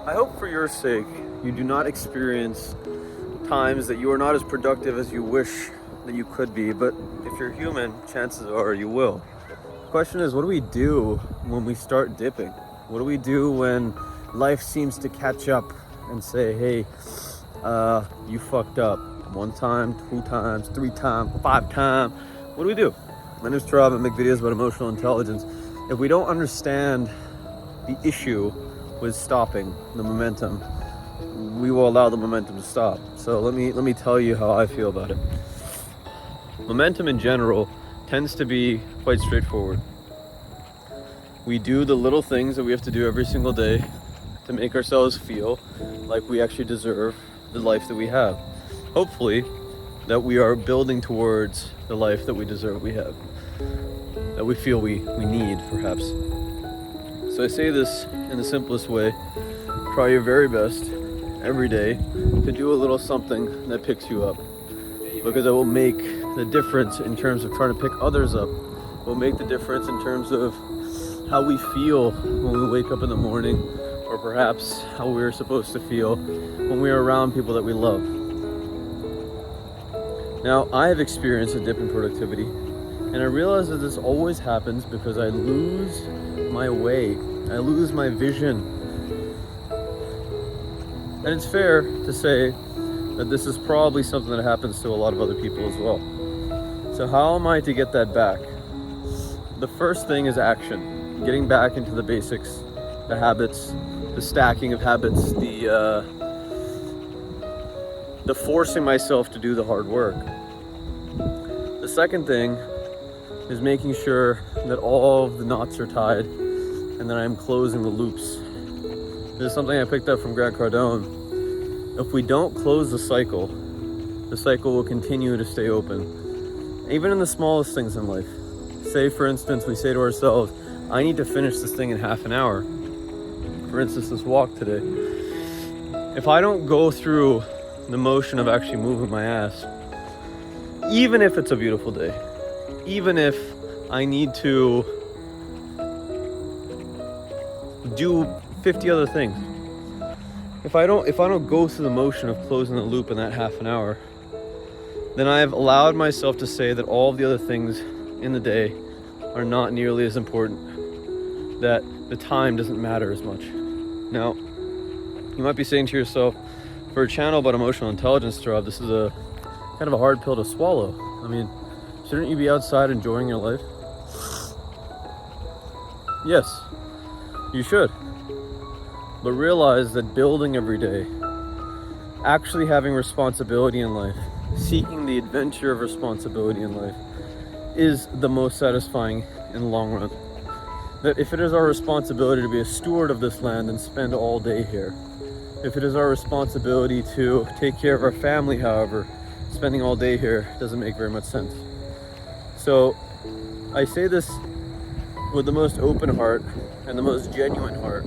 I hope for your sake you do not experience times that you are not as productive as you wish that you could be, but if you're human, chances are you will. The question is, what do we do when we start dipping? What do we do when life seems to catch up and say, hey, you fucked up 1 time, 2 times, 3 times, 5 times? What do we do? My name is Rob. I make videos about emotional intelligence. If we don't understand the issue with stopping the momentum, we will allow the momentum to stop. So let me tell you how I feel about it. Momentum in general tends to be quite straightforward. We do the little things that we have to do every single day to make ourselves feel like we actually deserve the life that we have. Hopefully that we are building towards the life that we deserve we have, that we feel we need, perhaps. So I say this in the simplest way: try your very best every day to do a little something that picks you up, because it will make the difference in terms of trying to pick others up. It will make the difference in terms of how we feel when we wake up in the morning, or perhaps how we're supposed to feel when we are around people that we love. Now, I have experienced a dip in productivity, and I realize that this always happens because I lose my way. I lose my vision. And it's fair to say that this is probably something that happens to a lot of other people as well. So how am I to get that back? The first thing is action. Getting back into the basics, the habits, the stacking of habits, the forcing myself to do the hard work. The second thing is making sure that all of the knots are tied and that I'm closing the loops. This is something I picked up from Grant Cardone. If we don't close the cycle will continue to stay open. Even in the smallest things in life. Say, for instance, we say to ourselves, I need to finish this thing in half an hour. For instance, this walk today. If I don't go through the motion of actually moving my ass, even if it's a beautiful day, even if I need to do 50 other things, if I don't go through the motion of closing the loop in that half an hour, then I have allowed myself to say that all of the other things in the day are not nearly as important, that the time doesn't matter as much. Now, you might be saying to yourself, for a channel about emotional intelligence, Rob, this is a kind of a hard pill to swallow. I mean, shouldn't you be outside enjoying your life? Yes, you should. But realize that building every day, actually having responsibility in life, seeking the adventure of responsibility in life, is the most satisfying in the long run. That if it is our responsibility to be a steward of this land and spend all day here, if it is our responsibility to take care of our family, however, spending all day here doesn't make very much sense. So I say this with the most open heart and the most genuine heart,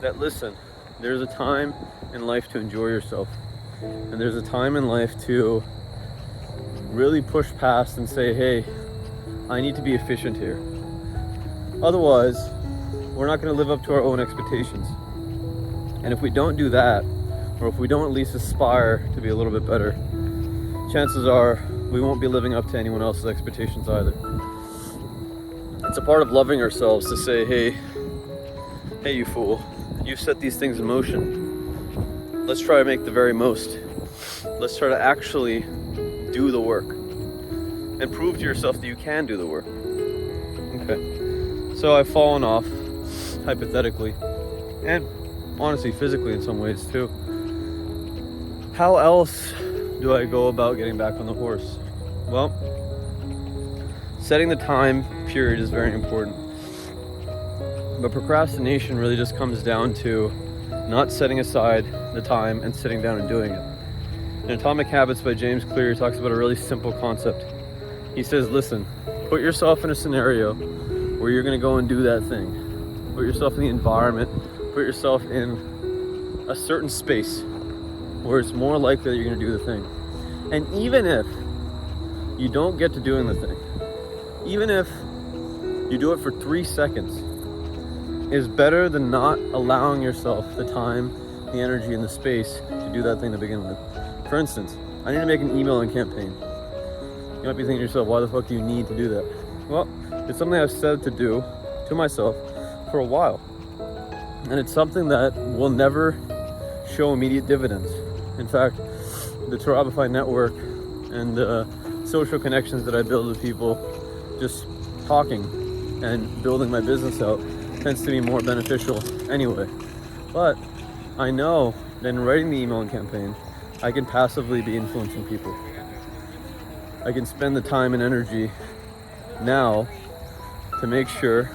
that listen, there's a time in life to enjoy yourself, and there's a time in life to really push past and say, hey, I need to be efficient here. Otherwise, we're not going to live up to our own expectations. And if we don't do that, or if we don't at least aspire to be a little bit better, chances are we won't be living up to anyone else's expectations either. It's a part of loving ourselves to say, hey, you fool, you set these things in motion. Let's try to make the very most. Let's try to actually do the work and prove to yourself that you can do the work. Okay, so I've fallen off, hypothetically, and honestly physically in some ways too. How else do I go about getting back on the horse? Well, setting the time period is very important, but procrastination really just comes down to not setting aside the time and sitting down and doing it. In Atomic Habits by James Clear, he talks about a really simple concept. He says, listen, put yourself in a scenario where you're going to go and do that thing. Put yourself in the environment, put yourself in a certain space where it's more likely that you're going to do the thing. And even if you don't get to doing the thing, even if you do it for 3 seconds, is better than not allowing yourself the time, the energy, and the space to do that thing to begin with. For instance, I need to make an emailing campaign. You might be thinking to yourself, why the fuck do you need to do that? Well, it's something I've said to do to myself for a while. And it's something that will never show immediate dividends. In fact, the Terabify network and the social connections that I build with people, just talking and building my business out, tends to be more beneficial anyway. But I know that in writing the emailing campaign, I can passively be influencing people. I can spend the time and energy now to make sure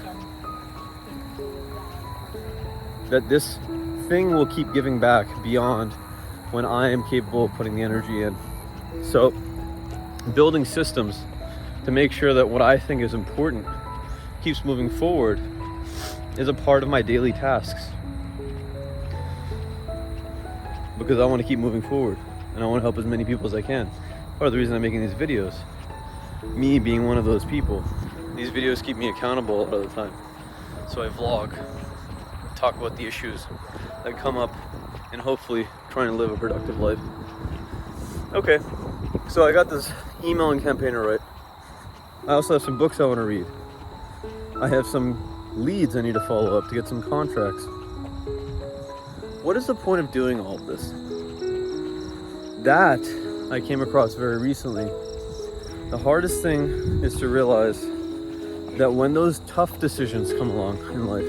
that this thing will keep giving back beyond when I am capable of putting the energy in. So building systems to make sure that what I think is important keeps moving forward is a part of my daily tasks, because I want to keep moving forward and I want to help as many people as I can. Part of the reason I'm making these videos, me being one of those people, these videos keep me accountable a lot of the time. So I vlog, talk about the issues that come up, and hopefully trying to live a productive life. Okay, so I got this emailing campaign to write. I also have some books I want to read. I have some leads I need to follow up to get some contracts. What is the point of doing all of this? That I came across very recently. The hardest thing is to realize that when those tough decisions come along in life,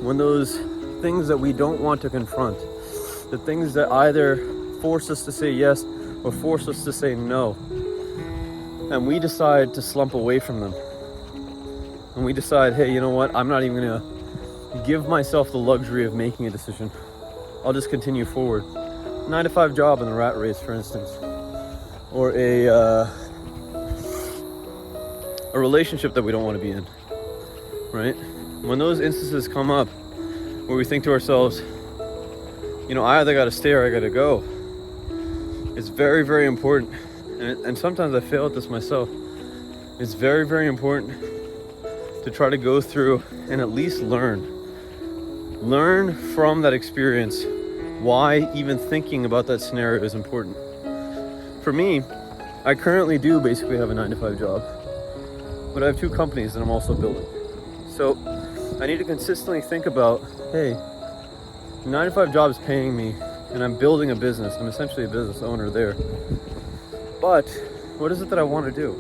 when those things that we don't want to confront, the things that either force us to say yes or force us to say no, and we decide to slump away from them, and we decide, hey, you know what, I'm not even gonna give myself the luxury of making a decision. I'll just continue forward. 9-to-5 job in the rat race, for instance, or a relationship that we don't want to be in, right? When those instances come up where we think to ourselves, you know, I either got to stay or I got to go, it's very, very important, and sometimes I fail at this myself. It's very, very important to try to go through and at least learn from that experience why even thinking about that scenario is important. For me, I currently do basically have a 9-to-5 job, but I have 2 companies that I'm also building. So I need to consistently think about, hey, the 9-to-5 job is paying me and I'm building a business. I'm essentially a business owner there. But what is it that I want to do?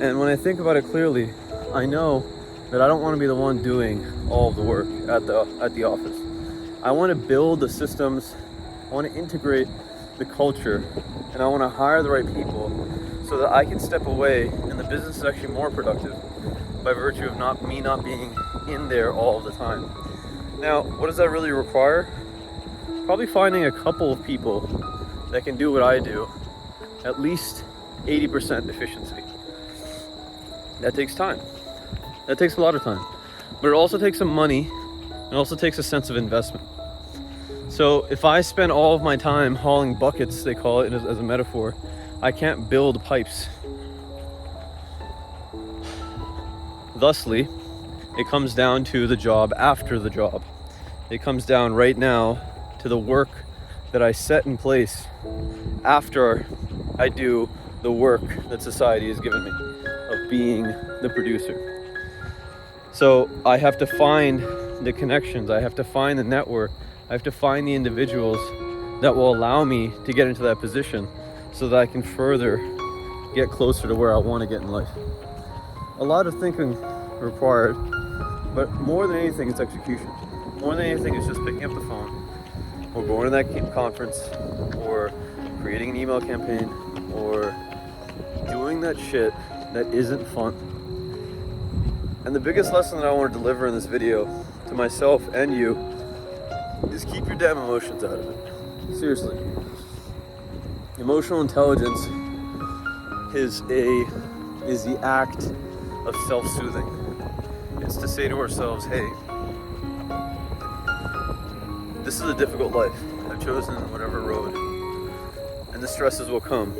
And when I think about it clearly, I know that I don't want to be the one doing all of the work at the office. I want to build the systems, I want to integrate the culture, and I want to hire the right people so that I can step away and the business is actually more productive by virtue of not being in there all of the time. Now, what does that really require? Probably finding a couple of people that can do what I do, at least 80% efficiency. That takes time. That takes a lot of time. But it also takes some money. It also takes a sense of investment. So if I spend all of my time hauling buckets, they call it as a metaphor, I can't build pipes. Thusly, it comes down to the job after the job. It comes down right now to the work that I set in place after I do the work that society has given me of being the producer. So I have to find the connections, I have to find the network, I have to find the individuals that will allow me to get into that position so that I can further get closer to where I want to get in life. A lot of thinking required, but more than anything, it's execution. More than anything, it's just picking up the phone or going to that conference or creating an email campaign or doing that shit that isn't fun. And the biggest lesson that I want to deliver in this video to myself and you is keep your damn emotions out of it. Seriously. Emotional intelligence is the act of self-soothing. It's to say to ourselves, hey, this is a difficult life. I've chosen whatever road, and the stresses will come,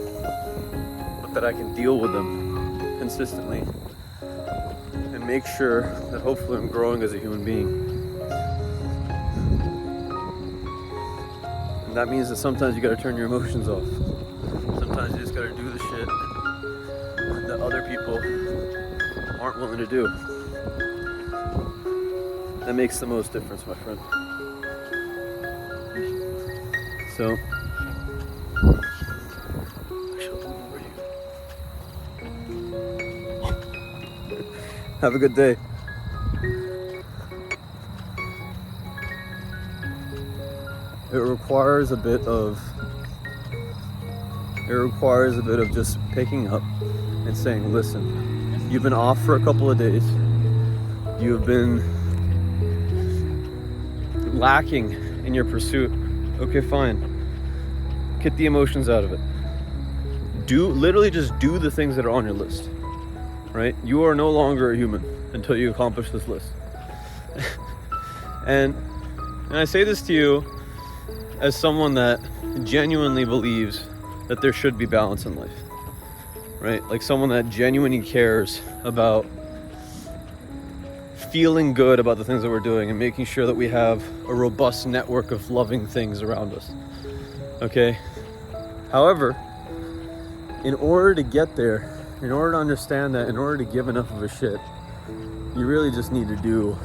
but that I can deal with them consistently and make sure that hopefully I'm growing as a human being. And that means that sometimes you gotta turn your emotions off. Sometimes you just gotta do the shit that other people aren't willing to do. That makes the most difference, my friend. So, have a good day. It requires a bit of just picking up and saying, listen, you've been off for a couple of days. You've been lacking in your pursuit. Okay, fine. Get the emotions out of it. Literally just do the things that are on your list, right? You are no longer a human until you accomplish this list. and I say this to you as someone that genuinely believes that there should be balance in life, right? Like someone that genuinely cares about feeling good about the things that we're doing and making sure that we have a robust network of loving things around us, okay? However, in order to get there, in order to understand that, in order to give enough of a shit, you really just need to do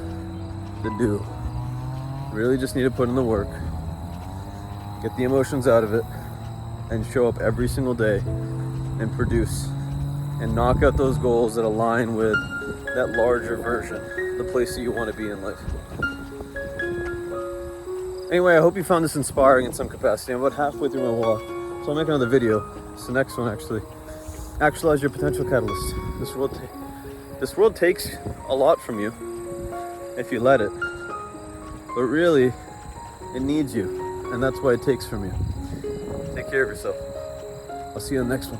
the do. You really just need to put in the work, get the emotions out of it, and show up every single day and produce and knock out those goals that align with that larger version, the place that you want to be in life. Anyway, I hope you found this inspiring in some capacity. I'm about halfway through my walk, so I'll make another video. It's the next one, actually. Actualize your potential catalyst. This world takes a lot from you if you let it, but really, it needs you, and that's why it takes from you. Take care of yourself. I'll see you in the next one.